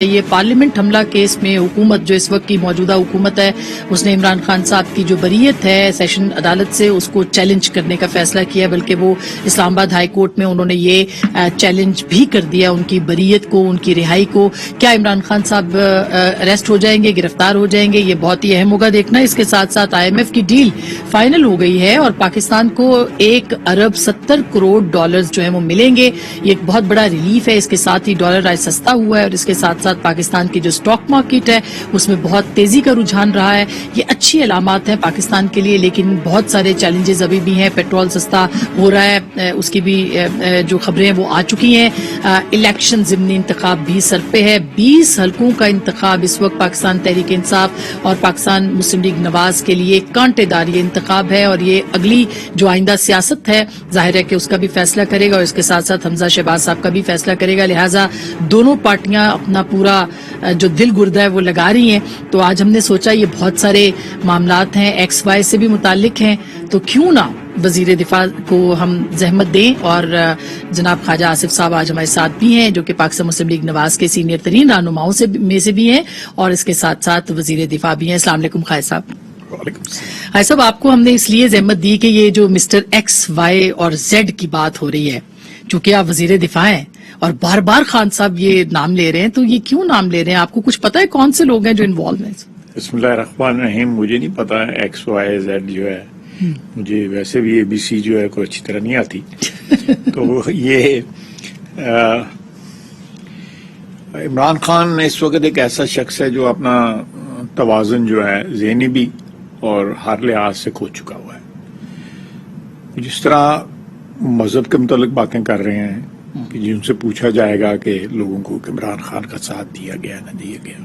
یہ پارلیمنٹ حملہ کیس میں حکومت جو اس وقت کی موجودہ حکومت ہے اس نے عمران خان صاحب کی جو بریت ہے سیشن عدالت سے اس کو چیلنج کرنے کا فیصلہ کیا ہے، بلکہ وہ اسلام آباد ہائی کورٹ میں انہوں نے یہ چیلنج بھی کر دیا ان کی بریت کو، ان کی رہائی کو۔ کیا عمران خان صاحب اریسٹ ہو جائیں گے، گرفتار ہو جائیں گے؟ یہ بہت ہی اہم ہوگا دیکھنا۔ اس کے ساتھ ساتھ IMF کی ڈیل فائنل ہو گئی ہے اور پاکستان کو $1.70 کروڑ جو ہیں وہ ملیں گے۔ یہ ایک بہت بڑا ریلیف ہے۔ اس کے ساتھ ہی ڈالر آج سستا ہوا ہے اور اس کے ساتھ پاکستان کی جو سٹاک مارکیٹ ہے اس میں بہت تیزی کا رجحان رہا ہے۔ یہ اچھی علامات ہیں پاکستان کے لیے، لیکن بہت سارے چیلنجز ابھی بھی ہیں۔ پیٹرول سستا ہو رہا ہے، اس کی بھی جو خبریں ہیں وہ آ چکی ہیں۔ الیکشن ضمنی انتخاب بھی سر پہ ہے۔ 20 حلقوں کا انتخاب اس وقت پاکستان تحریک انصاف اور پاکستان مسلم لیگ نواز کے لیے کانٹے دار یہ انتخاب ہے اور یہ اگلی جو آئندہ سیاست ہے ظاہر ہے کہ اس کا بھی فیصلہ کرے گا اور اس کے ساتھ ساتھ حمزہ شہباز صاحب کا بھی فیصلہ کرے گا۔ لہٰذا دونوں پارٹیاں اپنا پورا جو دل گردہ ہے وہ لگا رہی ہیں۔ تو آج ہم نے سوچا یہ بہت سارے معاملات ہیں، XY سے بھی متعلق ہیں، تو کیوں نہ وزیر دفاع کو ہم زحمت دیں۔ اور جناب خواجہ آصف صاحب آج ہمارے ساتھ بھی ہیں جو کہ پاکستان مسلم لیگ نواز کے سینئر ترین رہنماؤں میں سے بھی ہیں اور اس کے ساتھ ساتھ وزیر دفاع بھی ہیں۔ السلام علیکم خواجہ صاحب۔ خواجہ صاحب، آپ کو ہم نے اس لیے زحمت دی کہ یہ جو مسٹر XY اور Z کی بات ہو رہی ہے، چونکہ آپ وزیر دفاع ہیں اور بار بار خان صاحب یہ نام لے رہے ہیں، تو یہ کیوں نام لے رہے ہیں؟ آپ کو کچھ پتا ہے کون سے لوگ ہیں جو انوالو ہیں؟ بسم اللہ الرحمن الرحیم۔ مجھے نہیں پتا XYZ جو ہے، مجھے ویسے بھی ABC جو ہے کوئی اچھی طرح نہیں آتی۔ تو یہ عمران خان اس وقت ایک ایسا شخص ہے جو اپنا توازن جو ہے ذہنی بھی اور ہر لحاظ سے کھو چکا ہوا ہے۔ جس طرح مذہب کے متعلق باتیں کر رہے ہیں کہ جن سے پوچھا جائے گا کہ لوگوں کو عمران خان کا ساتھ دیا گیا نہ دیا گیا،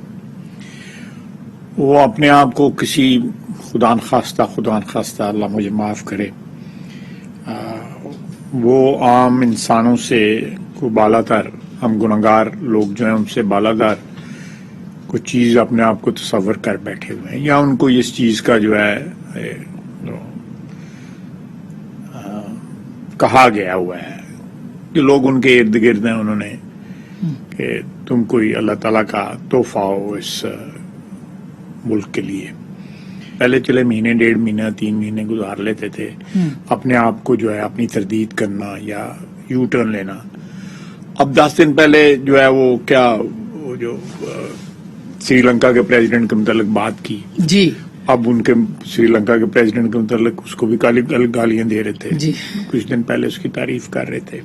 وہ اپنے آپ کو کسی خدا نخواستہ اللہ مجھے معاف کرے، وہ عام انسانوں سے کو بالا تر، ہم گناہگار لوگ جو ہیں ان سے بالا تر کوئی چیز اپنے آپ کو تصور کر بیٹھے ہوئے ہیں، یا ان کو اس چیز کا جو ہے کہا گیا ہوا ہے کہ لوگ ان کے ارد گرد ہیں، انہوں نے کہ تم کوئی اللہ تعالیٰ کا تحفہ ہو اس ملک کے لیے۔ پہلے چلے مہینے، 1.5 مہینہ، 3 مہینے گزار لیتے تھے اپنے آپ کو جو ہے اپنی تردید کرنا یا یو ٹرن لینا۔ اب 10 دن پہلے جو ہے وہ کیا وہ جو سری لنکا کے پریزیڈنٹ کے متعلق بات کی جی، اب ان کے سری لنکا کے پریزیڈنٹ کے متعلق اس کو بھی گالیاں دے رہے تھے جی، کچھ دن پہلے اس کی تعریف کر رہے تھے۔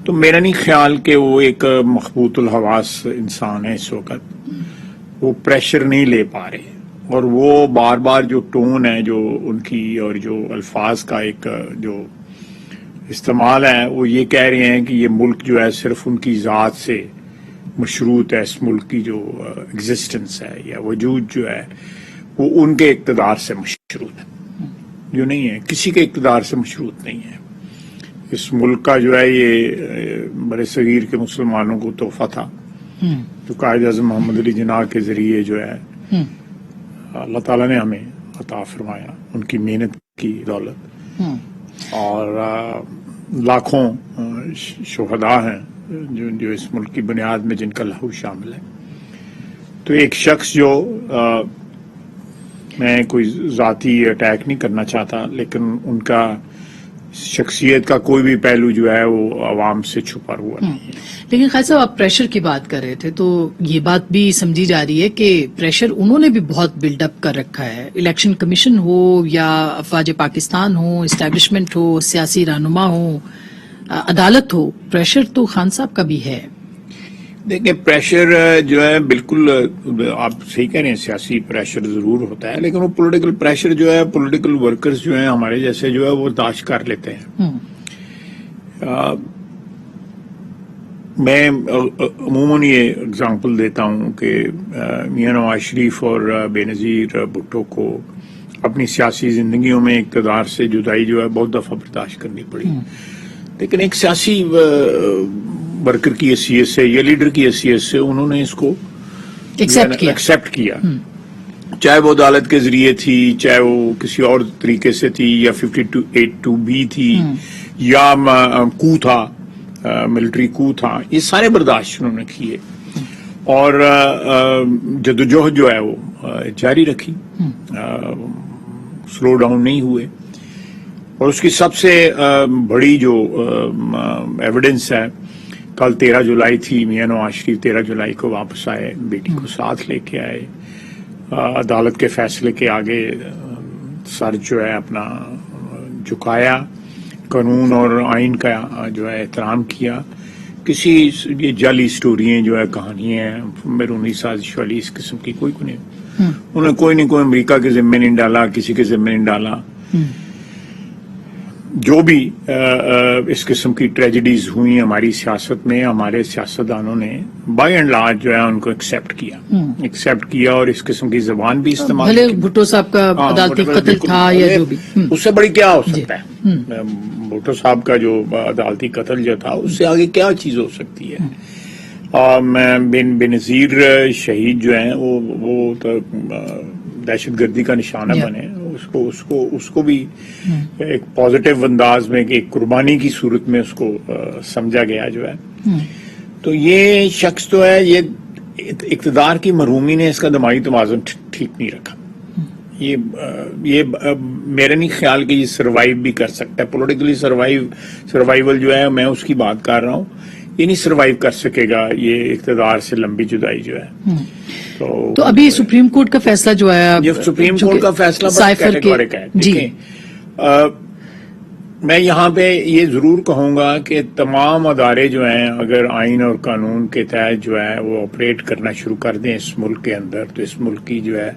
تو میرا نہیں خیال کہ وہ ایک مخبوط الحواس انسان ہے اس وقت، وہ پریشر نہیں لے پا رہے اور وہ بار بار جو ٹون ہے جو ان کی اور جو الفاظ کا ایک جو استعمال ہے وہ یہ کہہ رہے ہیں کہ یہ ملک جو ہے صرف ان کی ذات سے مشروط ہے، اس ملک کی جو ایگزسٹنس ہے یا وجود جو ہے وہ ان کے اقتدار سے مشروط ہے، جو نہیں ہے کسی کے اقتدار سے مشروط نہیں ہے۔ اس ملک کا جو ہے یہ بر صغیر کے مسلمانوں کو تحفہ تھا جو قائد اعظم محمد علی جناح کے ذریعے جو ہے اللہ تعالیٰ نے ہمیں عطا فرمایا، ان کی محنت کی دولت، اور لاکھوں شہداء ہیں جو اس ملک کی بنیاد میں جن کا لہو شامل ہے۔ تو ایک شخص جو میں کوئی ذاتی اٹیک نہیں کرنا چاہتا، لیکن ان کا شخصیت کا کوئی بھی پہلو جو ہے وہ عوام سے چھپا ہوا نہیں ہے۔ لیکن خیر صاحب آپ پریشر کی بات کر رہے تھے تو یہ بات بھی سمجھی جا رہی ہے کہ پریشر انہوں نے بھی بہت بلڈ اپ کر رکھا ہے، الیکشن کمیشن ہو یا افواج پاکستان ہو، اسٹیبلشمنٹ ہو، سیاسی رہنما ہو، عدالت ہو، پریشر تو خان صاحب کا بھی ہے۔ دیکھیں پریشر جو ہے بالکل آپ صحیح کہہ رہے ہیں، سیاسی پریشر ضرور ہوتا ہے، لیکن وہ پولیٹیکل پریشر جو ہے پولیٹیکل ورکرز جو ہیں ہمارے جیسے جو ہے وہ برداشت کر لیتے ہیں۔ میں عموماً یہ اگزامپل دیتا ہوں کہ میاں نواز شریف اور بے نظیر بھٹو کو اپنی سیاسی زندگیوں میں اقتدار سے جدائی جو ہے بہت دفعہ برداشت کرنی پڑی، لیکن ایک سیاسی ورکر کی حیثیت سے یا لیڈر کی حیثیت سے انہوں نے اس کو ایکسپٹ کیا، چاہے وہ عدالت کے ذریعے تھی، چاہے وہ کسی اور طریقے سے تھی، یا 5282B تھی، یا کو تھا، ملٹری کو تھا، یہ سارے برداشت انہوں نے کیے۔ اور جدوجہد جو ہے وہ جاری رکھی، سلو ڈاؤن نہیں ہوئے. اور اس کی سب سے بڑی جو ایویڈنس ہے، کل 13 جولائی تھی، میاں نواز شریف 13 جولائی کو واپس آئے، بیٹی کو ساتھ لے کے آئے، عدالت کے فیصلے کے آگے سر جو ہے اپنا جھکایا، قانون اور آئین کا جو ہے احترام کیا. کسی یہ جعلی سٹوریاں جو ہے کہانیاں ہیں بیرونی سازش والی اس قسم کی کوئی نہیں. انہوں نے کوئی نہیں، کوئی امریکہ کے ذمے نہیں ڈالا، کسی کے ذمے نہیں ڈالا. جو بھی اس قسم کی ٹریجڈیز ہوئی ہماری سیاست میں، ہمارے سیاستدانوں نے بائی اینڈ لارج جو ہے ان کو ایکسیپٹ کیا اور اس قسم کی زبان بھی استعمال بھلے بھٹو صاحب کا عدالتی قتل تھا یا جو بھی، اس سے بڑی کیا ہو سکتا ہے؟ بھٹو صاحب کا جو عدالتی قتل جو تھا اس سے آگے کیا چیز ہو سکتی ہے؟ بے نظیر شہید جو ہیں وہ تو دہشت گردی کا نشانہ بنے. اس کو بھی ایک پازیٹیو انداز میں ایک قربانی کی صورت میں اس کو سمجھا گیا جو ہے. تو یہ شخص تو ہے، یہ اقتدار کی محرومی نے اس کا دماغی توازن ٹھیک نہیں رکھا. یہ میرا نہیں خیال کہ یہ سروائیو بھی کر سکتا ہے. پولیٹیکلی سروائیول جو ہے میں اس کی بات کر رہا ہوں، یہ نہیں سروائیو کر سکے گا یہ اقتدار سے لمبی جدائی جو ہے. تو ابھی سپریم کورٹ کا فیصلہ جو ہے، یہ سپریم کورٹ کا فیصلہ بڑا کیٹیگورک ہے. میں یہاں پہ یہ ضرور کہوں گا کہ تمام ادارے جو ہیں اگر آئین اور قانون کے تحت جو ہے وہ آپریٹ کرنا شروع کر دیں اس ملک کے اندر، تو اس ملک کی جو ہے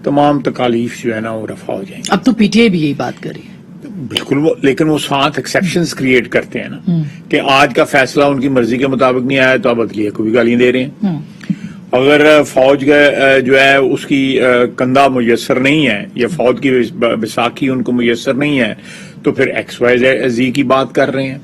تمام تکالیف جو ہے نا وہ رفع ہو جائیں گی. اب تو پی ٹی آئی بھی یہی بات کر رہی ہے. بالکل، لیکن وہ ساتھ ایکسیپشنز کریٹ کرتے ہیں نا، کہ آج کا فیصلہ ان کی مرضی کے مطابق نہیں آیا تو اب عدلیہ کو بھی گالیاں دے رہے ہیں. اگر فوج کا جو ہے اس کی کندھا میسر نہیں ہے یا فوج کی بیساکھی ان کو میسر نہیں ہے تو پھر ایکس وائی زی کی بات کر رہے ہیں.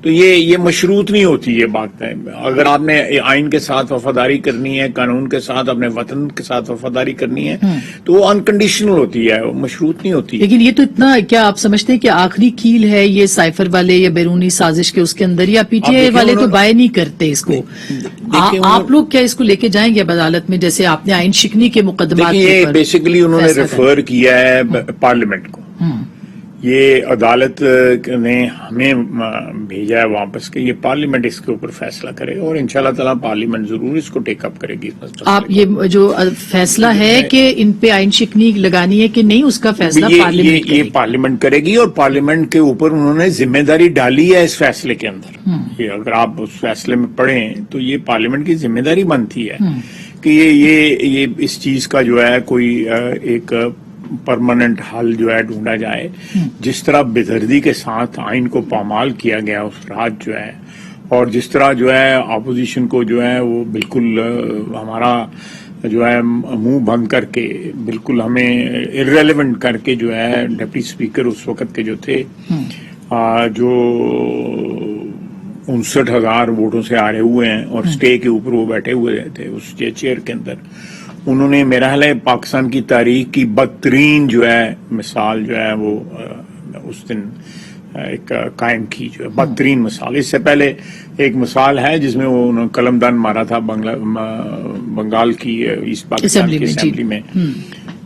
تو یہ مشروط نہیں ہوتی یہ بات ہے. اگر آپ نے آئین کے ساتھ وفاداری کرنی ہے، قانون کے ساتھ، اپنے وطن کے ساتھ وفاداری کرنی ہے تو وہ انکنڈیشنل ہوتی ہے، وہ مشروط نہیں ہوتی. لیکن یہ تو اتنا، کیا آپ سمجھتے ہیں کہ آخری کیل ہے یہ سائفر والے یا بیرونی سازش کے اس کے اندر، یا پی ٹی آئی والے تو بائے نہیں کرتے اس کو؟ آپ لوگ کیا اس کو لے کے جائیں گے اب عدالت میں، جیسے آپ نے آئین شکنی کے مقدمات کے یہ اوپر بیسیکلی انہوں نے ریفر کیا ہے پارلیمنٹ کو. یہ عدالت نے ہمیں بھیجا ہے واپس کہ یہ پارلیمنٹ اس کے اوپر فیصلہ کرے اور انشاءاللہ تعالیٰ پارلیمنٹ ضرور اس کو ٹیک اپ کرے گی. آپ یہ جو فیصلہ ہے کہ ان پہ آئین شکنی لگانی ہے کہ نہیں، اس کا فیصلہ پارلیمنٹ یہ پارلیمنٹ کرے گی اور پارلیمنٹ کے اوپر انہوں نے ذمہ داری ڈالی ہے اس فیصلے کے اندر. یہ اگر آپ اس فیصلے میں پڑھیں تو یہ پارلیمنٹ کی ذمہ داری بنتی ہے کہ یہ اس چیز کا جو ہے کوئی ایک پرماننٹ حل جو ہے ڈھونڈا جائے. جس طرح بے-دردی کے ساتھ آئین کو پامال کیا گیا اس رات جو ہے، اور جس طرح جو ہے اپوزیشن کو جو ہے وہ بالکل ہمارا جو ہے منہ بند کر کے، بالکل ہمیں ارریلیونٹ کر کے جو ہے ڈپٹی اسپیکر اس وقت کے جو تھے، جو 59,000 ووٹوں سے ہارے ہوئے ہیں اور اسٹے کے اوپر وہ بیٹھے ہوئے تھے اس چیئر کے اندر، انہوں نے میرا خیال ہے پاکستان کی تاریخ کی بدترین جو ہے مثال جو ہے وہ اس دن ایک قائم کی، جو ہے بدترین مثال. اس سے پہلے ایک مثال ہے جس میں وہ انہوں نے قلم دان مارا تھا بنگال کی ایسٹ پاکستان کی اسمبلی میں،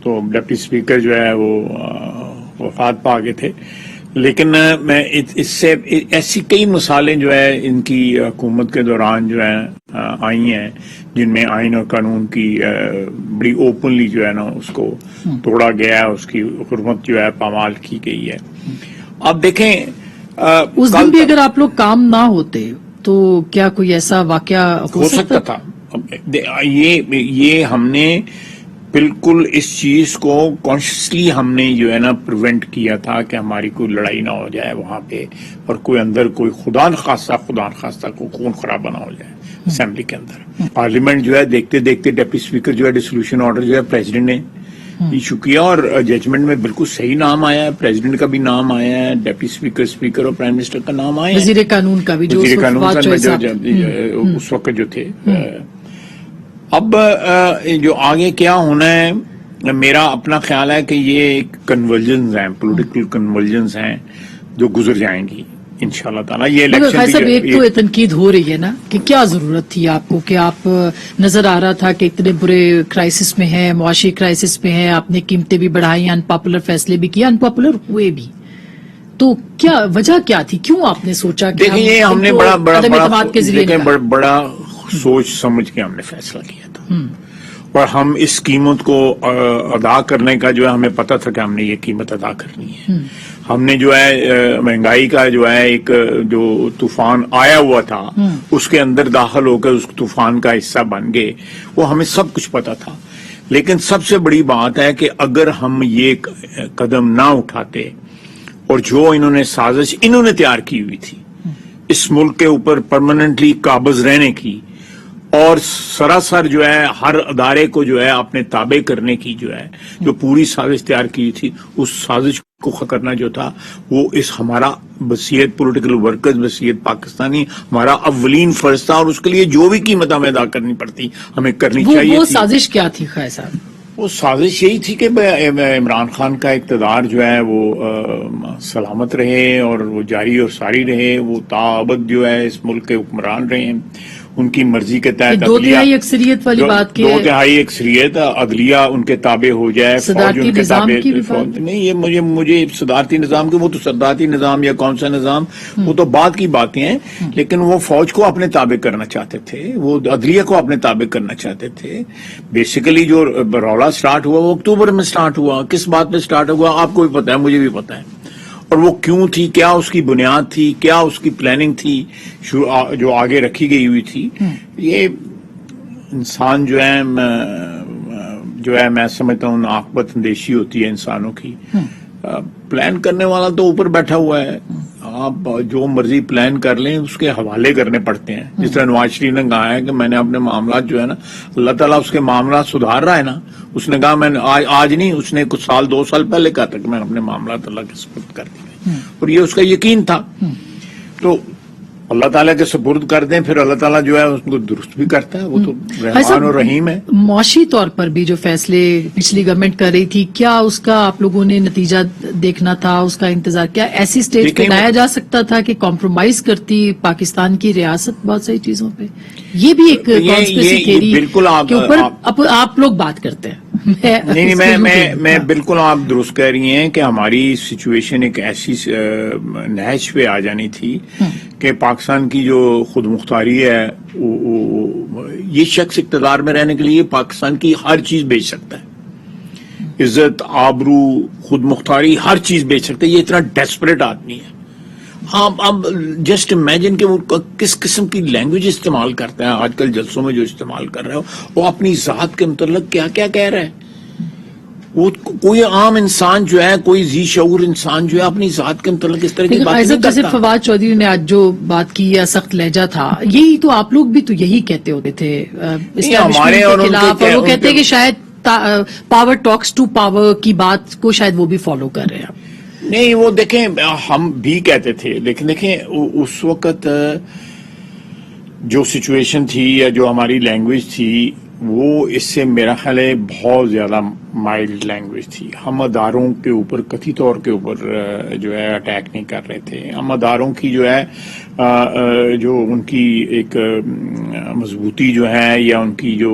تو ڈپٹی اسپیکر جو ہے وہ وفات پا گئے تھے. لیکن میں اس سے ایسی کئی مثالیں جو ہے ان کی حکومت کے دوران جو ہے آئی ہیں جن میں آئین اور قانون کی بڑی اوپنلی جو ہے نا اس کو توڑا گیا ہے، اس کی حرمت جو ہے پامال کی گئی ہے. اب دیکھیں اس دن بھی اگر آپ لوگ کام نہ ہوتے تو کیا کوئی ایسا واقعہ ہو سکتا تھا. یہ ہم نے بالکل اس چیز کو کانشیسلی ہم نے جو ہے نا پریونٹ کیا تھا کہ ہماری کوئی لڑائی نہ ہو جائے وہاں پہ، اور کوئی اندر کوئی خدا نخواستہ کوئی خون خرابہ نہ ہو جائے اسمبلی کے اندر. پارلیمنٹ جو ہے دیکھتے دیکھتے ڈپٹی اسپیکر جو ہے ڈسولوشن آرڈر جو ہے پریزیڈنٹ نے ایشو کیا، اور ججمنٹ میں بالکل صحیح نام آیا ہے، پریزیڈنٹ کا بھی نام آیا ہے، ڈپٹی اسپیکر اور پرائم منسٹر کا نام آیا ہے، وزیر قانون کا بھی جو اس وقت جو تھے. اب جو آگے کیا ہونا ہے، میرا اپنا خیال ہے کہ یہ ایک کنورجنز ہیں، پولیٹیکل کنورجنز ہیں جو گزر جائیں گی. انشاءاللہ تعالیٰ یہ مگر الیکشن خیر صاحب ایک تو تنقید ہو رہی ہے نا کہ کیا ضرورت تھی آپ کو کہ آپ نظر آ رہا تھا کہ اتنے برے کرائسس میں ہیں، معاشی کرائسس میں ہیں، آپ نے قیمتیں بھی بڑھائی، ان پاپولر فیصلے بھی کیے، ان پاپولر ہوئے بھی، تو کیا وجہ کیا تھی؟ کیوں آپ نے سوچا کہ دیکھیں یہ ہم نے عدم اعتماد کے ذریعے بڑا سوچ سمجھ کے ہم نے فیصلہ کیا تھا، اور ہم اس قیمت کو ادا کرنے کا جو ہے ہمیں پتہ تھا کہ ہم نے یہ قیمت ادا کرنی ہے. ہم نے جو ہے مہنگائی کا جو ہے ایک جو طوفان آیا ہوا تھا اس کے اندر داخل ہو کر اس طوفان کا حصہ بن گئے، وہ ہمیں سب کچھ پتہ تھا. لیکن سب سے بڑی بات ہے کہ اگر ہم یہ قدم نہ اٹھاتے اور جو انہوں نے سازش انہوں نے تیار کی ہوئی تھی اس ملک کے اوپر پرماننٹلی قابض رہنے کی اور سراسر جو ہے ہر ادارے کو جو ہے اپنے تابع کرنے کی جو ہے جو پوری سازش تیار کی تھی، اس سازش کو کرنا جو تھا وہ اس ہمارا وصیت پولیٹیکل ورکرز وصیت پاکستانی ہمارا اولین فرض تھا، اور اس کے لیے جو بھی قیمت ہمیں ادا کرنی پڑتی ہمیں کرنی چاہیے. وہ سازش کیا تھی خیر صاحب؟ وہ سازش یہی تھی کہ عمران خان کا اقتدار جو ہے وہ سلامت رہے اور وہ جاری اور ساری رہے، وہ تابد جو ہے اس ملک کے حکمران رہے ہیں ان کی مرضی کے تحت. دو تہائی اکثریت والی بات کی، دو تہائی اکثریت، عدلیہ ان کے تابع ہو جائے، فوج ان کے تابع نہیں. یہ مجھے صدارتی نظام کے، وہ تو صدارتی نظام یا کون سا نظام وہ تو بعد کی باتیں ہیں، لیکن وہ فوج کو اپنے تابع کرنا چاہتے تھے، وہ عدلیہ کو اپنے تابع کرنا چاہتے تھے. بیسیکلی جو رولا سٹارٹ ہوا وہ اکتوبر میں سٹارٹ ہوا. کس بات پہ سٹارٹ ہوا آپ کو بھی پتا ہے، مجھے بھی پتا ہے، اور وہ کیوں تھی، کیا اس کی بنیاد تھی، کیا اس کی پلاننگ تھی جو آگے رکھی گئی ہوئی تھی. یہ انسان جو ہے میں سمجھتا ہوں عاقبت اندیشی ہوتی ہے انسانوں کی. پلان کرنے والا تو اوپر بیٹھا ہوا ہے، آپ جو مرضی پلان کر لیں اس کے حوالے کرنے پڑتے ہیں. جس طرح نواز شریف نے کہا ہے کہ میں نے اپنے معاملات جو ہے نا اللہ تعالیٰ اس کے معاملات سدھار رہا ہے نا، اس نے کہا میں نے آج نہیں، اس نے کچھ سال 2 سال پہلے کہا تھا کہ میں نے اپنے معاملات اللہ کے سپرد کر دیے، اور یہ اس کا یقین تھا. تو اللہ تعالیٰ کے سپرد کر دیں، پھر اللہ تعالیٰ جو ہے اس کو درست بھی کرتا ہے، وہ تو رحمان اور رحیم ہے. معاشی طور پر بھی جو فیصلے پچھلی گورنمنٹ کر رہی تھی، کیا اس کا آپ لوگوں نے نتیجہ دیکھنا تھا، اس کا انتظار؟ کیا ایسی سٹیج پہ لایا جا سکتا تھا کہ کمپرومائز کرتی پاکستان کی ریاست بہت ساری چیزوں پہ؟ یہ بھی ایک کانسپریسی تھیوری کے اوپر آپ لوگ بات کرتے ہیں. نہیں میں بالکل آپ درست کہہ رہی ہیں کہ ہماری سچویشن ایک ایسی نہج پہ آ جانی تھی کہ پاکستان کی جو خود مختاری ہے یہ شخص اقتدار میں رہنے کے لیے پاکستان کی ہر چیز بیچ سکتا ہے، عزت، آبرو، خود مختاری، ہر چیز بیچ سکتا ہے. یہ اتنا ڈیسپریٹ آدمی ہے. اب جسٹ امیجن کہ وہ کس قسم کی لینگویج استعمال کرتا ہے آج کل جلسوں میں جو استعمال کر رہا ہے، وہ اپنی ذات کے متعلق کیا کیا کہہ رہا ہے. وہ کوئی عام انسان جو ہے، کوئی ذی شعور انسان جو ہے اپنی ذات کے متعلق اس طرح کی بات نہیں جیسے کرتا. فواد چودھری نے آج جو بات کی یا سخت لہجہ تھا، یہی تو آپ لوگ بھی تو یہی کہتے ہوتے تھے ہمارے اور خلاف، اور وہ کہتے ہیں کہ شاید پاور ٹاکس ٹو پاور کی بات کو شاید وہ بھی فالو کر رہے ہیں. نہیں وہ دیکھیں ہم بھی کہتے تھے، لیکن دیکھیں اس وقت جو سچویشن تھی یا جو ہماری لینگویج تھی وہ اس سے میرا خیال ہے بہت زیادہ مائلڈ لینگویج تھی. ہم اداروں کے اوپر کتھی طور کے اوپر جو ہے اٹیک نہیں کر رہے تھے. ہم اداروں کی جو ہے جو ان کی ایک مضبوطی جو ہے یا ان کی جو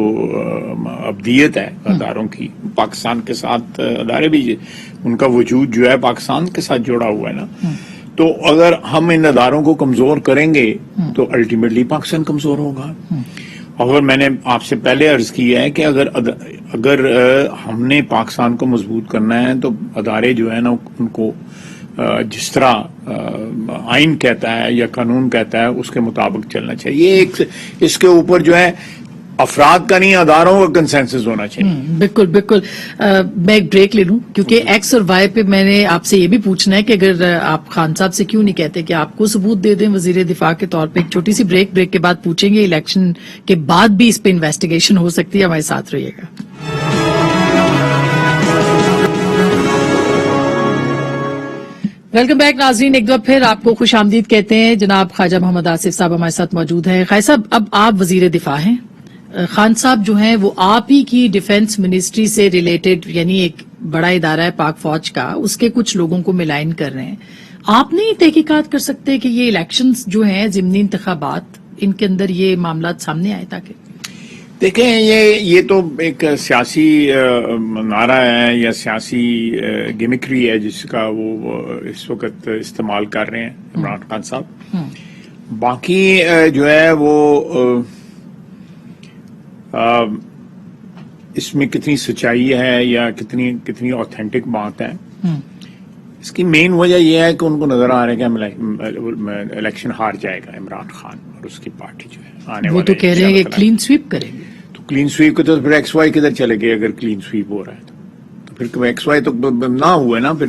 ابدیت ہے اداروں کی، پاکستان کے ساتھ ادارے بھی ان کا وجود جو ہے پاکستان کے ساتھ جڑا ہوا ہے نا، تو اگر ہم ان اداروں کو کمزور کریں گے تو الٹیمیٹلی پاکستان کمزور ہوگا. اور میں نے آپ سے پہلے عرض کیا ہے کہ اگر ہم نے پاکستان کو مضبوط کرنا ہے تو ادارے جو ہے نا ان کو جس طرح آئین کہتا ہے یا قانون کہتا ہے اس کے مطابق چلنا چاہیے. یہ اس کے اوپر جو ہے افراد کا نہیں، اداروں کا کنسنسس ہونا چاہیے. بالکل بالکل. میں ایک بریک لے لوں کیونکہ ایکس اور وائی پہ میں نے آپ سے یہ بھی پوچھنا ہے کہ اگر آپ خان صاحب سے کیوں نہیں کہتے کہ آپ کو ثبوت دے دیں وزیر دفاع کے طور پہ. ایک چھوٹی سی بریک کے بعد پوچھیں گے. الیکشن کے بعد بھی اس پہ انویسٹیگیشن ہو سکتی ہے. ہمارے ساتھ رہیے گا. ویلکم بیک ناظرین، ایک دفعہ پھر آپ کو خوش آمدید کہتے ہیں. جناب خواجہ محمد آصف صاحب ہمارے ساتھ موجود ہیں. خواجہ صاحب، اب آپ وزیر دفاع ہیں، خان صاحب جو ہیں وہ آپ ہی کی ڈیفنس منسٹری سے ریلیٹڈ، یعنی ایک بڑا ادارہ ہے پاک فوج کا، اس کے کچھ لوگوں کو ملائن کر رہے ہیں. آپ نہیں تحقیقات کر سکتے کہ یہ الیکشنز جو ہیں ضمنی انتخابات ان کے اندر یہ معاملات سامنے آئے؟ تاکہ دیکھیں یہ تو ایک سیاسی نعرہ ہے یا سیاسی گیمکری ہے جس کا وہ اس وقت استعمال کر رہے ہیں عمران خان صاحب. باقی جو ہے وہ اس میں کتنی سچائی ہے یا کتنی آتھینٹک بات ہے، اس کی مین وجہ یہ ہے کہ ان کو نظر آ رہا ہے کہ الیکشن ہار جائے گا عمران خان اور اس کی پارٹی جو ہے آنے وہ تو کہہ رہے ہیں کہ کلین سویپ کریں گے. تو کلین سویپ کو تو پھر ایکس وائی کدھر چلے گئے اگر کلین سویپ ہو رہا ہے تو پھر ایکس وائی تو نہ ہوا نا. پھر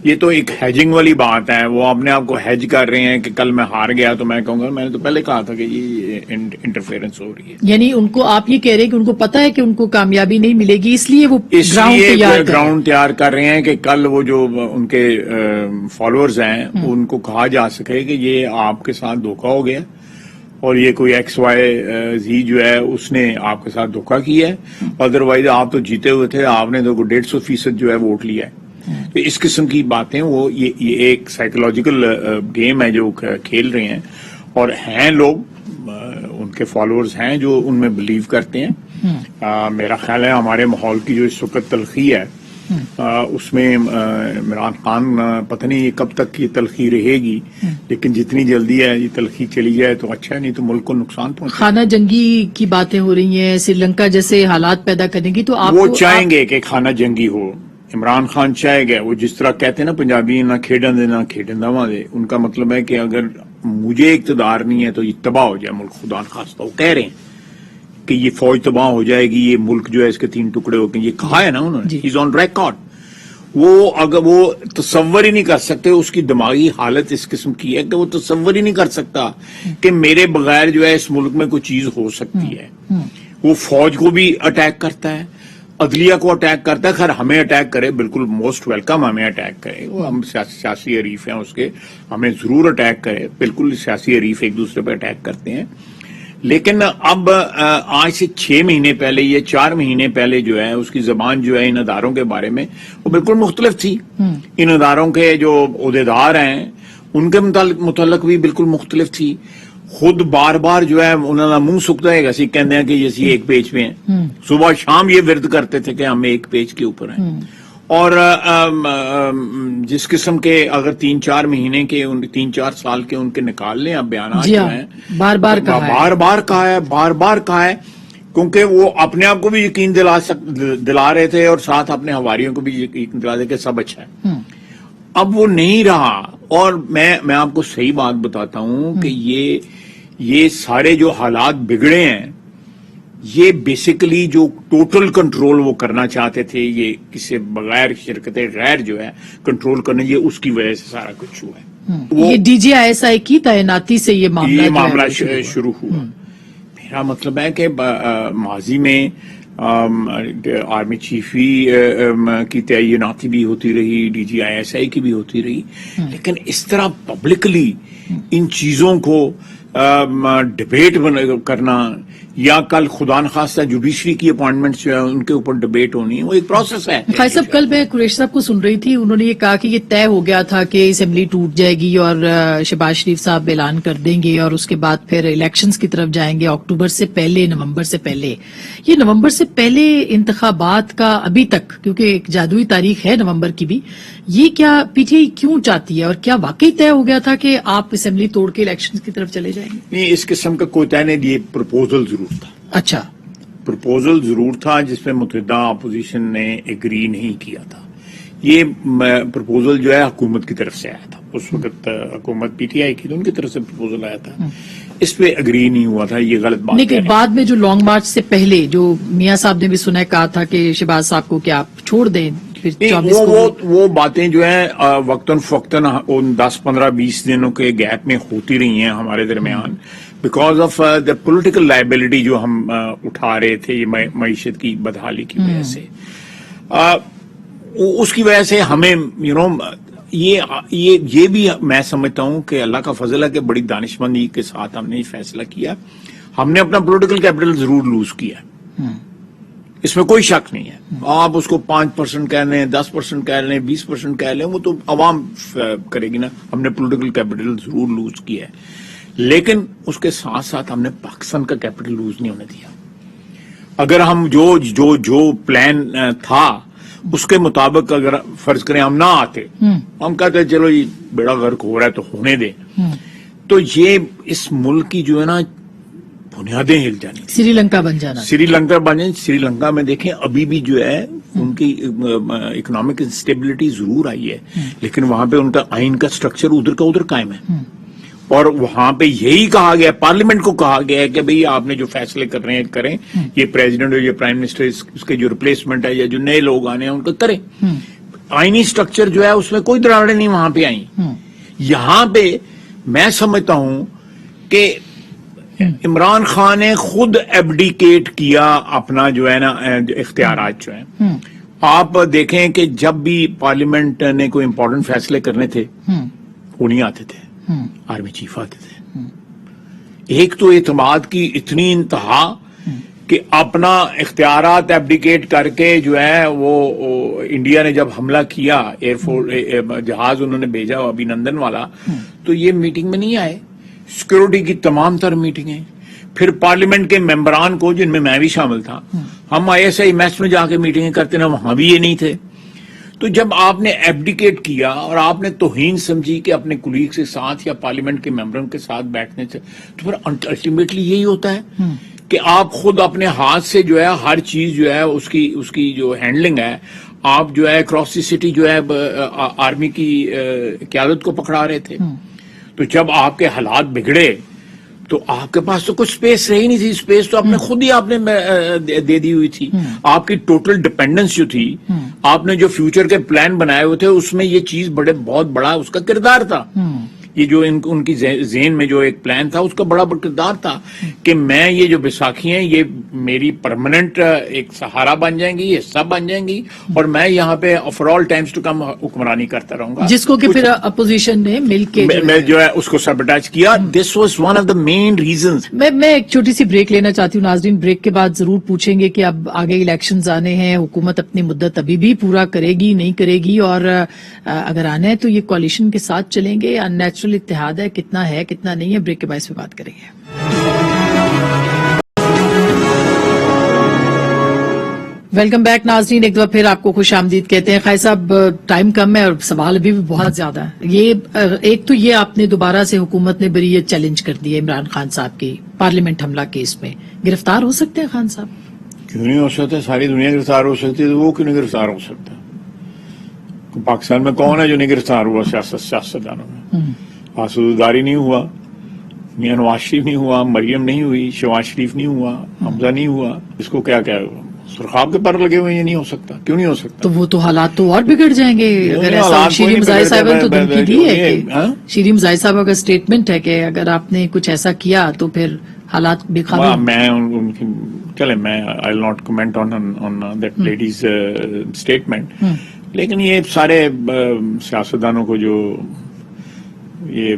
یہ تو ایک ہیجنگ والی بات ہے. وہ اپنے آپ کو ہیج کر رہے ہیں کہ کل میں ہار گیا تو میں کہوں گا میں نے تو پہلے کہا تھا کہ یہ انٹرفیئرنس ہو رہی ہے. یعنی ان کو آپ یہ کہہ رہے ہیں کہ ان کو پتا ہے کہ ان کو کامیابی نہیں ملے گی، اس لیے وہ گراؤنڈ تیار کر رہے ہیں کہ کل وہ جو ان کے فالوورز ہیں ان کو کہا جا سکے کہ یہ آپ کے ساتھ دھوکا ہو گیا اور یہ کوئی ایکس وائی زی جو ہے اس نے آپ کے ساتھ دھوکا کیا ہے، ادروائز آپ تو جیتے ہوئے تھے، آپ نے تو 150% جو ہے ووٹ لیا ہے. تو اس قسم کی باتیں وہ یہ ایک سائیکولوجیکل گیم ہے جو کھیل رہے ہیں، اور ہیں لوگ ان کے فالوورز ہیں جو ان میں بلیو کرتے ہیں. میرا خیال ہے ہمارے ماحول کی جو اس وقت تلخی ہے اس میں عمران خان پتہ نہیں کب تک یہ تلخی رہے گی، لیکن جتنی جلدی ہے یہ تلخی چلی جائے تو اچھا ہے، نہیں تو ملک کو نقصان پہنچے. خانہ جنگی کی باتیں ہو رہی ہیں، سری لنکا جیسے حالات پیدا کریں گی، تو آپ وہ چاہیں گے کہ خانہ جنگی ہو. عمران خان چاہے گا، وہ جس طرح کہتے ہیں نا پنجابی، نہ کھیڈن دے نہ کھیڈن دوا دے، ان کا مطلب ہے کہ اگر مجھے اقتدار نہیں ہے تو یہ تباہ ہو جائے ملک خدا نخواستہ. وہ کہہ رہے ہیں کہ یہ فوج تباہ ہو جائے گی، یہ ملک جو ہے اس کے 3 ٹکڑے ہو گئے، یہ کہا ہے نا انہوں نے، ہیز آن ریکارڈ. وہ اگر وہ تصور ہی نہیں کر سکتے، اس کی دماغی حالت اس قسم کی ہے کہ وہ تصور ہی نہیں کر سکتا کہ میرے بغیر جو ہے اس ملک میں کوئی چیز ہو سکتی ہے. وہ فوج کو بھی اٹیک کرتا ہے، عدلیہ کو اٹیک کرتا ہے. خیر ہمیں اٹیک کرے، بالکل موسٹ ویلکم، ہمیں اٹیک کرے، ہم سیاسی حریف ہیں اس کے، ہمیں ضرور اٹیک کرے. بالکل سیاسی حریف ایک دوسرے پہ اٹیک کرتے ہیں. لیکن اب آج سے 6 مہینے پہلے یا 4 مہینے پہلے جو ہے اس کی زبان جو ہے ان اداروں کے بارے میں وہ بالکل مختلف تھی. ان اداروں کے جو عہدیدار ہیں ان کے متعلق بھی بالکل مختلف تھی. خود بار بار جو ہے انہوں نے منہ سکتا ہے ایسی کہتے ہیں کہ جیسے ایک پیج پہ ہیں، صبح شام یہ ورد کرتے تھے کہ ہم ایک پیج کے اوپر ہیں. اور جس قسم کے اگر 3-4 مہینے کے 3-4 سال کے ان کے نکال لیں اب بیانات جو ہیں، بار بار کہا ہے کیونکہ وہ اپنے آپ کو بھی یقین دلا رہے تھے اور ساتھ اپنے حواریوں کو بھی یقین دلا دے کہ سب اچھا ہے. اب وہ نہیں رہا. اور میں آپ کو صحیح بات بتاتا ہوں کہ یہ سارے جو حالات بگڑے ہیں یہ بیسیکلی جو ٹوٹل کنٹرول وہ کرنا چاہتے تھے، یہ کسی بغیر شرکت غیر جو ہے کنٹرول کرنا، یہ اس کی وجہ سے سارا کچھ ہوا ہے. یہ D G I S I کی تعیناتی سے یہ معاملہ شروع ہوا. میرا مطلب ہے کہ ماضی میں آرمی چیف کی تعیناتی بھی ہوتی رہی، D G I S I کی بھی ہوتی رہی، لیکن اس طرح پبلکلی ان چیزوں کو ڈبیٹ کرنا یا کل خدا نخواستہ جوڈیشری کی اپوائنٹمنٹس جو ہے ان کے اوپر ڈبیٹ ہونی، وہ ایک پروسیس ہے. خالد صاحب کل میں قریشی صاحب کو سن رہی تھی، انہوں نے یہ کہا کہ یہ طے ہو گیا تھا کہ اسمبلی ٹوٹ جائے گی اور شہباز شریف صاحب اعلان کر دیں گے اور اس کے بعد پھر الیکشنز کی طرف جائیں گے اکتوبر سے پہلے، نومبر سے پہلے. یہ نومبر سے پہلے انتخابات کا ابھی تک، کیونکہ ایک جادوئی تاریخ ہے نومبر کی بھی، یہ کیا پی ٹی آئی کیوں چاہتی ہے اور کیا واقعی طے ہو گیا تھا کہ آپ اسمبلی توڑ کے الیکشنز کی طرف چلے جائیں گے؟ نہیں، اس قسم کا کوئی طے نہیں. یہ پرپوزل ضرور تھا. اچھا، پرپوزل ضرور تھا جس میں متحدہ اپوزیشن نے ایگری نہیں کیا تھا. یہ پرپوزل جو ہے حکومت کی طرف سے آیا تھا. اس وقت حکومت پی ٹی آئی کی، ان کی طرف سے پرپوزل آیا تھا، اس پہ اگری نہیں ہوا تھا. یہ غلط بات ہے. لیکن بعد میں جو لانگ مارچ سے پہلے جو میاں صاحب نے بھی سنا کہا تھا کہ شہباز صاحب کو کہ آپ چھوڑ دیں، وہ باتیں جو ہیں وقتاً فوقتاً 10-15-20 دنوں کے گیپ میں ہوتی رہی ہیں ہمارے درمیان، because of the political liability جو ہم اٹھا رہے تھے یہ معیشت کی بدحالی کی وجہ سے. اس کی وجہ سے ہمیں یہ بھی میں سمجھتا ہوں کہ اللہ کا فضل ہے کہ بڑی دانشمندی کے ساتھ ہم نے یہ فیصلہ کیا. ہم نے اپنا پولیٹیکل کیپٹل ضرور لوز کیا، اس میں کوئی شک نہیں ہے. آپ اس کو 5% کہہ لیں, 10% کہہ لیں, 20% کہہ لیں, وہ تو عوام کرے گی نا. ہم نے پولیٹیکل کیپٹل ضرور لوز کیا ہے, لیکن اس کے ساتھ ساتھ ہم نے پاکستان کا کیپٹل لوز نہیں ہونے دیا. اگر ہم جو پلان تھا اس کے مطابق اگر فرض کریں ہم نہ آتے, ہم کہتے چلو یہ بیڑا غرق ہو رہا ہے تو ہونے دیں, تو یہ اس ملک کی جو ہے نا بنیادیں ہل جانی, سری لنکا بن جانا. سری لنکا میں دیکھیں ابھی بھی جو ہے ان کی اکنامک انسٹیبلٹی ضرور آئی ہے, لیکن وہاں پہ ان کا آئین کا سٹرکچر ادھر کا ادھر قائم ہے. اور وہاں پہ یہی کہا گیا, پارلیمنٹ کو کہا گیا ہے کہ بھئی آپ نے جو فیصلے کر رہے ہیں کریں, یہ پریزیڈنٹ اور یہ پرائم منسٹر اس کے جو ریپلیسمنٹ ہے یا جو نئے لوگ آنے ہیں ان کو کریں. آئینی سٹرکچر جو ہے اس میں کوئی دراڑیں نہیں وہاں پہ آئیں. یہاں پہ میں سمجھتا ہوں کہ عمران خان نے خود ایبڈیکیٹ کیا اپنا جو ہے نا اختیارات جو ہیں. آپ دیکھیں کہ جب بھی پارلیمنٹ نے کوئی امپورٹنٹ فیصلے کرنے تھے وہ نہیں آتے تھے, آرمی چیف آتے تھے. ایک تو اعتماد کی اتنی انتہا کہ اپنا اختیارات ایبڈیکیٹ کر کے جو ہے وہ انڈیا نے جب حملہ کیا, ایئر فورس جہاز انہوں نے بھیجا ابھینندن والا, تو یہ میٹنگ میں نہیں آئے. سیکورٹی کی تمام تر میٹنگیں, پھر پارلیمنٹ کے ممبران کو جن میں بھی شامل تھا, ہم ISI میس میں جا کے میٹنگیں کرتے نا, وہاں بھی یہ نہیں تھے. تو جب آپ نے ایبڈیکیٹ کیا اور آپ نے توہین سمجھی کہ اپنے کولیگ کے ساتھ یا پارلیمنٹ کے ممبروں کے ساتھ بیٹھنے سے, تو پھر الٹیمیٹلی یہی ہوتا ہے کہ آپ خود اپنے ہاتھ سے جو ہے ہر چیز جو ہے اس کی جو ہینڈلنگ ہے, آپ جو ہے اکراس دی سٹی جو ہے آرمی کی قیادت کو پکڑا رہے تھے. تو جب آپ کے حالات بگڑے تو آپ کے پاس تو کچھ سپیس رہی نہیں تھی. سپیس تو آپ نے خود ہی آپ نے دے دی ہوئی تھی. آپ کی ٹوٹل ڈپینڈنس جو تھی, آپ نے جو فیوچر کے پلان بنائے ہوئے تھے, اس میں یہ چیز بہت بڑا اس کا کردار تھا. یہ جو ان کی ذہن میں جو ایک پلان تھا اس کا بڑا کردار تھا کہ میں یہ جو بیساکھی ہیں یہ میری پرماننٹ ایک سہارا بن جائیں گی, حصہ بن جائیں گی, اور میں یہاں پہ for all times to come حکمرانی کرتا رہوں گا, جس کو کہ پھر اپوزیشن نے مل کے میں جو ہے اس کو سبٹاچ کیا. This was one of the main reasons. میں ایک چھوٹی سی بریک لینا چاہتی ہوں. ناظرین, بریک کے بعد ضرور پوچھیں گے کہ اب آگے الیکشنز آنے ہیں, حکومت اپنی مدت ابھی بھی پورا کرے گی نہیں کرے گی, اور اگر آنا ہے تو یہ کوalition کے ساتھ چلیں گے یا نیچرل اتحاد ہے, کتنا ہے کتنا نہیں ہے. بریک کے بعد اس پہ بات کریں گے. ویلکم بیک ناظرین, ایک دفعہ پھر آپ کو خوش آمدید کہتے ہیں. خیر صاحب, ٹائم کم ہے اور سوال ابھی بھی بہت زیادہ ہے. یہ ایک تو یہ آپ نے دوبارہ سے حکومت نے بریت چیلنج کر دی ہے عمران خان صاحب کی پارلیمنٹ حملہ کیس میں. گرفتار ہو سکتے ہیں خان صاحب؟ کیوں نہیں ہو سکتے؟ ساری دنیا گرفتار ہو سکتی ہے, تو وہ کیوں نہیں گرفتار ہو سکتا؟ پاکستان میں کون ہے جو نہیں گرفتار ہوا سیاستدانوں میں؟ آسوداری نہیں ہوا, میاں نواز شریف نہیں ہوا, مریم نہیں ہوئی, شہباز شریف نہیں ہوا, حمزہ نہیں ہوا. اس کو کیا سرخاب کے پر لگے ہوئے, یہ نہیں ہو سکتا. کیوں نہیں ہو سکتا؟ تو وہ تو حالات تو اور بگڑ جائیں گے. اگر ایسا شیریں مزاحی صاحب نے تو دھمکی دی ہے کہ شیریں مزاحی صاحب کا اسٹیٹمنٹ ہے کہ اگر آپ نے کچھ ایسا کیا تو پھر حالات بے قابو. میں ان کی چلے میں I will not comment on that ladies statement, لیکن یہ سارے سیاستدانوں کو جو یہ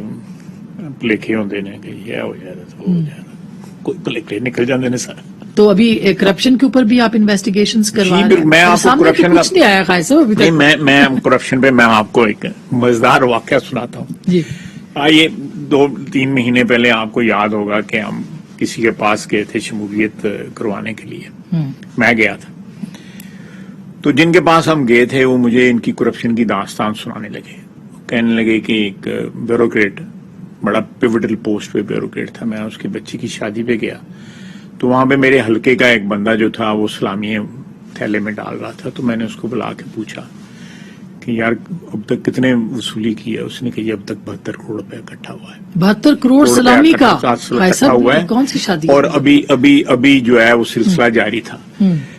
پلیکھے ہوتے ہیں کہ یہ ہو جائے گا تو ہو جائے گا, کوئی پلیکھے نکل جاتے ہیں سر. تو ابھی کرپشن کے اوپر بھی آپ انویسٹیگیشنز کروا رہے ہیں. میں آپ کو کرپشن کچھ نہیں آیا خاص ابھی تک. میں کرپشن پہ میں آپ کو ایک مزیدار واقعہ سناتا ہوں. جی, یہ 2-3 مہینے پہلے آپ کو یاد ہوگا کہ ہم کسی کے پاس گئے تھے شمولیت کروانے کے لیے. میں گیا تھا, تو جن کے پاس ہم گئے تھے وہ مجھے ان کی کرپشن کی داستان سنانے لگے. کہنے لگے کہ ایک بیوروکریٹ, بڑا پیوٹل پوسٹ پہ بیوروکریٹ تھا, میں اس کی بچی کی شادی پہ گیا, تو وہاں پہ میرے حلقے کا ایک بندہ جو تھا وہ سلامی تھیلے میں ڈال رہا تھا. تو میں نے اس کو بلا کے پوچھا کہ یار اب تک کتنے وصولی کی ہے؟ اس نے کہا اب تک 72 کروڑ روپے اکٹھا ہوا ہے. 72 کروڑ سلامی کا ہوا ہے, کون سی شادی؟ اور ابھی جو ہے وہ سلسلہ جاری تھا.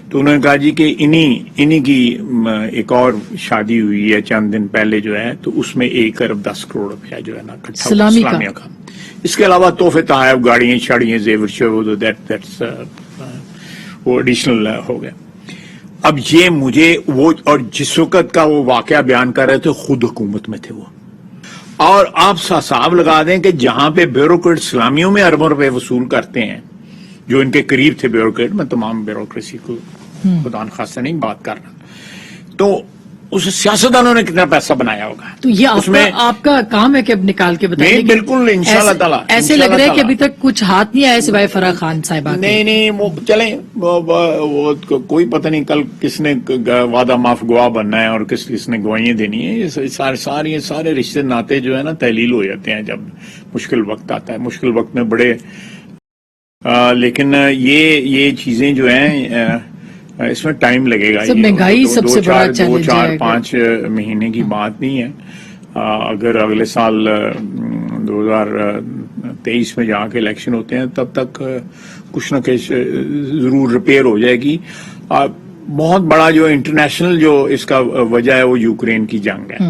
تو انہوں نے کہا جی کہ انہی کی ایک اور شادی ہوئی ہے چند دن پہلے جو ہے, تو اس میں 1 ارب 10 کروڑ روپیہ جو ہے نا اکٹھا سلامیہ کا. اس کے علاوہ تحفے تحائف, گاڑیاں شاڑیاں, زیور شیور, وہ ایڈیشنل ہو گیا. اب یہ مجھے وہ, اور جس وقت کا وہ واقعہ بیان کر رہے تھے خود حکومت میں تھے وہ, اور آپ حساب لگا دیں کہ جہاں پہ بیوروکریٹ سلامیوں میں اربوں روپے وصول کرتے ہیں, جو ان کے قریب تھے بیوروکریٹ, میں تمام بیوروکریسی کو خدا نخواستہ نہیں بات کر رہا. تو اس سیاستدانوں نے کتنا پیسہ بنایا ہوگا. تو یہ آپ کا کام ہے کہ اب نکال کے بتائیں. نہیں بالکل انشاءاللہ تعالی. ایسے لگ رہا ہے کہ ابھی تک کچھ ہاتھ نہیں آئے سوائے فرح خان صاحبہ. نہیں وہ چلیں وہ کوئی پتہ نہیں کل کس نے وعدہ معاف گواہ بننا ہے اور کس نے گواہیاں دینی ہیں. یہ سارے رشتے ناطے جو ہے نا تحلیل ہو جاتے ہیں جب مشکل وقت آتا ہے. مشکل وقت میں بڑے لیکن یہ چیزیں جو ہیں اس میں ٹائم لگے گا. مہنگائی سب سے بڑا چیلنج ہے. 4-5 مہینے کی بات نہیں ہے. اگر اگلے سال 2023 میں جا کے الیکشن ہوتے ہیں تب تک کچھ نہ کچھ ضرور ریپیئر ہو جائے گی. بہت بڑا جو انٹرنیشنل جو اس کا وجہ ہے وہ یوکرین کی جنگ ہے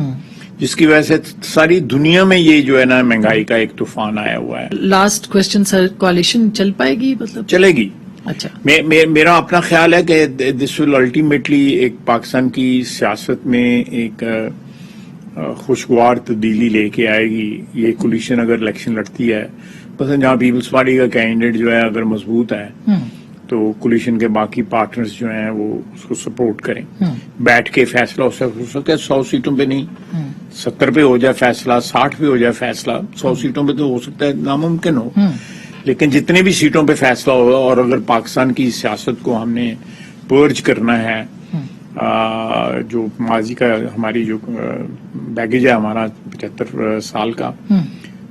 جس کی وجہ سے ساری دنیا میں یہ جو ہے نا مہنگائی کا ایک طوفان آیا ہوا ہے. لاسٹ کوشچن سر, کوalition چل پائے گی مطلب؟ چلے گی. اچھا, میرا اپنا خیال ہے کہ دس ول الٹیمیٹلی ایک پاکستان کی سیاست میں ایک خوشگوار تبدیلی لے کے آئے گی. یہ کولیشن اگر الیکشن لڑتی ہے مثلا جہاں پیپلز پارٹی کا کینڈیڈیٹ جو ہے اگر مضبوط ہے تو کولیشن کے باقی پارٹنرز جو ہیں وہ اس کو سپورٹ کریں. بیٹھ کے فیصلہ ہو سکتا ہے 100 سیٹوں پہ نہیں, 70 پہ ہو جائے فیصلہ, 60 پہ ہو جائے فیصلہ, 100 سیٹوں پہ تو ہو سکتا ہے ناممکن ہو. لیکن جتنے بھی سیٹوں پہ فیصلہ ہوگا اور اگر پاکستان کی سیاست کو ہم نے پرج کرنا ہے, جو ماضی کا ہماری جو بیگیج ہے ہمارا 75 سال کا,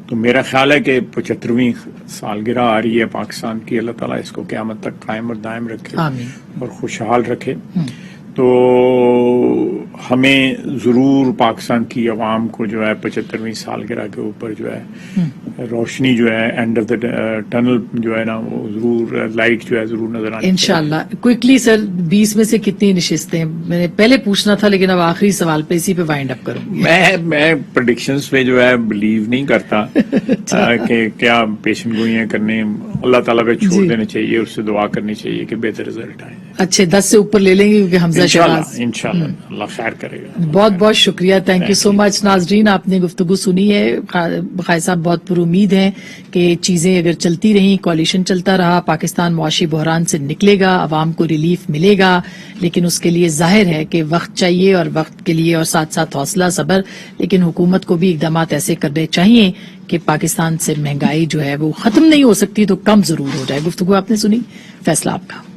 تو میرا خیال ہے کہ 75ویں سالگرہ آ رہی ہے پاکستان کی. اللہ تعالیٰ اس کو قیامت تک قائم اور دائم رکھے اور خوشحال رکھے. تو ہمیں ضرور پاکستان کی عوام کو جو ہے 75ویں سالگرہ کے اوپر جو ہے روشنی جو ہے اینڈ آف دا ٹنل جو ہے نا وہ ضرور لائٹ جو ہے ضرور نظر آنی انشاءاللہ. کوئکلی سر 20 میں سے کتنی نشستیں؟ میں نے پہلے پوچھنا تھا لیکن اب آخری سوال پہ اسی پہ وائنڈ اپ کروں. میں پریڈکشنز پہ جو ہے بلیو نہیں کرتا کہ کیا پیشن گوئیاں کرنے, اللہ تعالیٰ پہ چھوڑ دینے چاہیے, اس سے دعا کرنی چاہیے کہ بہتر رزلٹ آئے. اچھے 10 سے اوپر لے لیں گے کیونکہ حمزہ شہباز. انشاءاللہ اللہ خیر کرے گا. بہت بہت شکریہ, تھینک یو سو مچ. ناظرین آپ نے گفتگو سنی ہے. بخاری صاحب بہت پر امید ہیں کہ چیزیں اگر چلتی رہیں, کوalition چلتا رہا, پاکستان معاشی بحران سے نکلے گا, عوام کو ریلیف ملے گا. لیکن اس کے لیے ظاہر ہے کہ وقت چاہیے اور وقت کے لیے اور ساتھ ساتھ حوصلہ صبر. لیکن حکومت کو بھی اقدامات ایسے کرنے چاہیے کہ پاکستان سے مہنگائی جو ہے وہ ختم نہیں ہو سکتی تو کم ضرور ہو جائے. گفتگو آپ نے سنی, فیصلہ آپ کا.